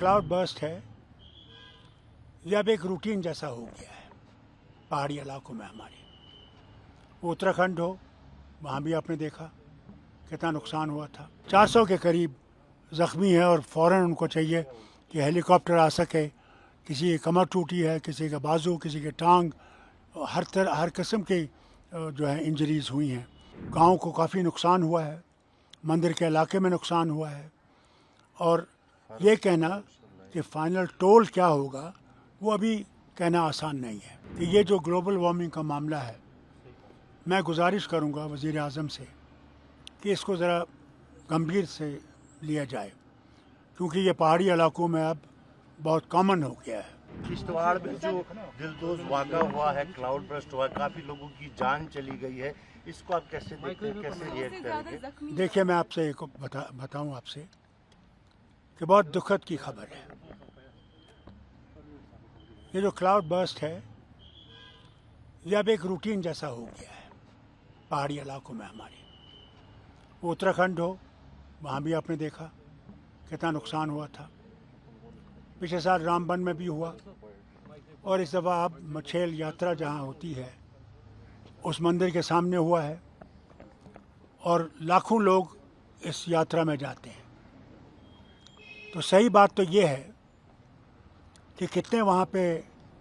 Cloud burst है ये अब एक रूटीन जैसा हो गया है पहाड़ी इलाकों में हमारे। वो उत्तराखंड हो, वहाँ भी आपने देखा कितना नुकसान हुआ था। 400 के करीब ज़ख्मी है और फ़ौरन उनको चाहिए कि हेलीकॉप्टर आ सके। किसी की कमर टूटी है, किसी का बाजू, किसी की टांग, हर किस्म की जो है इंजरीज़ हुई हैं। गांव को काफ़ी नुकसान हुआ है, मंदिर के इलाके में नुकसान हुआ है। और ये कहना कि फ़ाइनल टोल क्या होगा वो अभी कहना आसान नहीं है। कि ये जो ग्लोबल वार्मिंग का मामला है, मैं गुजारिश करूँगा वज़ीर आज़म से कि इसको ज़रा गंभीर से लिया जाए, क्योंकि ये पहाड़ी इलाकों में अब बहुत कॉमन हो गया है। किश्तवाड़ में जो दिलदोज वाक़ा हुआ है, क्लाउड बर्स्ट हुआ है, काफ़ी लोगों की जान चली गई है, इसको आप कैसे देखते हैं, कैसे रिएक्ट करेंगे? देखिए, मैं आपसे एक बताऊं आपसे कि बहुत दुखद की खबर है। ये जो क्लाउड बर्स्ट है ये अब एक रूटीन जैसा हो गया है पहाड़ी इलाकों में हमारे। वो उत्तराखंड हो, वहाँ भी आपने देखा कितना नुकसान हुआ था। पिछले साल रामबन में भी हुआ, और इस दफ़ा अब मछेल यात्रा जहाँ होती है उस मंदिर के सामने हुआ है, और लाखों लोग इस यात्रा में जाते हैं। तो सही बात तो ये है कि कितने वहाँ पे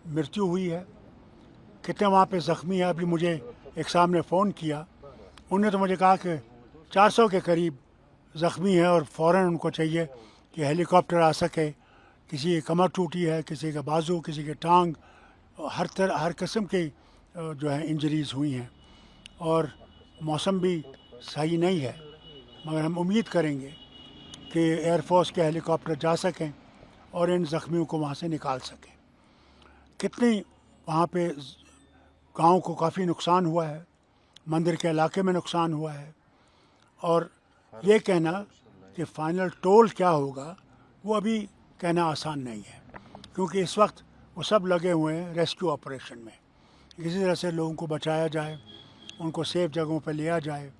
मृत्यु हुई है, कितने वहाँ पे ज़ख्मी है। अभी मुझे एक साहब ने फ़ोन किया, उन्होंने तो मुझे कहा कि 400 के करीब ज़ख्मी है और फ़ौरन उनको चाहिए कि हेलीकॉप्टर आ सके। किसी की कमर टूटी है, किसी का बाजू, किसी की टांग, हर किस्म की जो है इंजरीज़ हुई हैं। और मौसम भी सही नहीं है, मगर हम उम्मीद करेंगे कि एयरफोर्स के हेलीकॉप्टर जा सकें और इन ज़ख्मियों को वहाँ से निकाल सकें। कितनी वहाँ पे गांव को काफ़ी नुकसान हुआ है, मंदिर के इलाके में नुकसान हुआ है। और ये कहना कि फ़ाइनल टोल क्या होगा वो अभी कहना आसान नहीं है, क्योंकि इस वक्त वो सब लगे हुए हैं रेस्क्यू ऑपरेशन में। किसी तरह से लोगों को बचाया जाए, उनको सेफ जगहों पर लिया जाए,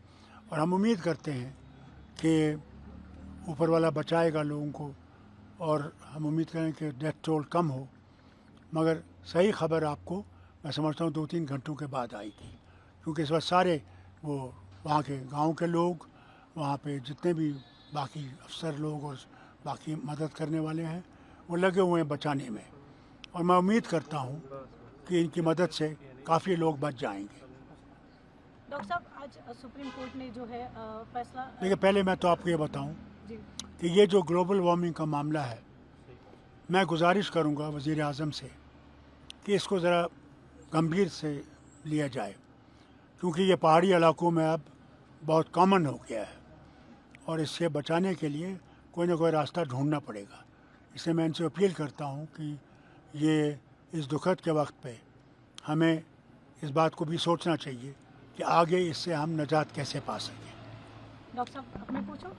और हम उम्मीद करते हैं कि ऊपर वाला बचाएगा लोगों को, और हम उम्मीद करें कि डेथ टोल कम हो। मगर सही खबर आपको मैं समझता हूँ 2-3 घंटों के बाद आएगी, क्योंकि इस वक्त सारे वो वहाँ के गांव के लोग, वहाँ पे जितने भी बाकी अफसर लोग और बाकी मदद करने वाले हैं, वो लगे हुए हैं बचाने में। और मैं उम्मीद करता हूँ कि इनकी मदद से काफ़ी लोग बच जाएंगे। डॉक्टर साहब, आज सुप्रीम कोर्ट ने जो है फैसला। देखिए, पहले मैं तो आपको ये बताऊँ कि ये जो ग्लोबल वार्मिंग का मामला है, मैं गुजारिश करूँगा वज़ीर आज़म से कि इसको ज़रा गंभीर से लिया जाए, क्योंकि ये पहाड़ी इलाकों में अब बहुत कॉमन हो गया है, और इससे बचाने के लिए कोई ना कोई रास्ता ढूंढना पड़ेगा। इसलिए मैं इनसे अपील करता हूँ कि ये इस दुखद के वक्त पे हमें इस बात को भी सोचना चाहिए कि आगे इससे हम नजात कैसे पा सकें। डॉक्टर साहब, अब मैं पूछूं?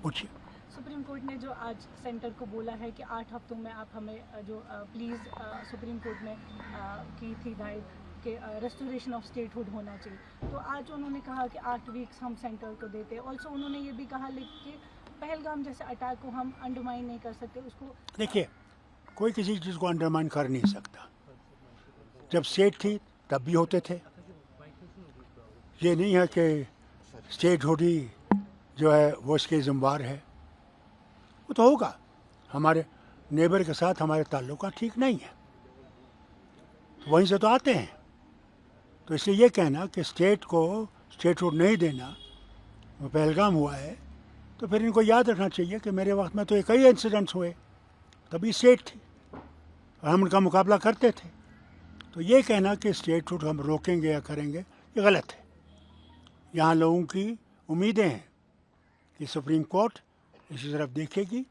पूछिए। सुप्रीम कोर्ट ने जो आज सेंटर को बोला है कि 8 हफ्तों में आप हमें जो प्लीज़ सुप्रीम कोर्ट ने की थी हिदायत कि रेस्टोरेशन ऑफ स्टेटहुड होना चाहिए, तो आज उन्होंने कहा कि 8 वीक्स हम सेंटर को देते हैं। ऑल्सो उन्होंने ये भी कहा कि पहलगाम जैसे अटैक को हम अंडरमाइन नहीं कर सकते उसको। देखिए, कोई किसी चीज़ को अंडरमाइन कर नहीं सकता। जब स्टेट थी तब भी होते थे। ये नहीं है कि स्टेटहुड ही जो है वो इसके ज़िम्मेवार है। वो तो होगा, हमारे नेबर के साथ हमारे ताल्लुकात ठीक नहीं है, तो वहीं से तो आते हैं। तो इसलिए ये कहना कि स्टेट को स्टेटहुड नहीं देना, वो पहलगाम हुआ है, तो फिर इनको याद रखना चाहिए कि मेरे वक्त में तो कई इंसिडेंट्स हुए, तभी स्टेट थी और हम उनका मुकाबला करते थे। तो ये कहना कि स्टेटहुड हम रोकेंगे या करेंगे, ये गलत है। यहाँ लोगों की उम्मीदें हैं कि सुप्रीम कोर्ट इसी तरफ देखेगी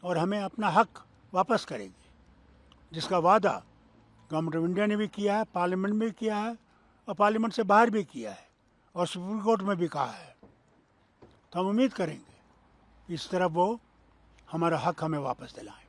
और हमें अपना हक वापस करेगी, जिसका वादा गवर्नमेंट ऑफ इंडिया ने भी किया है, पार्लियामेंट में भी किया है, और पार्लियामेंट से बाहर भी किया है, और सुप्रीम कोर्ट में भी कहा है। तो हम उम्मीद करेंगे इस तरफ वो हमारा हक हमें वापस दिलाएं।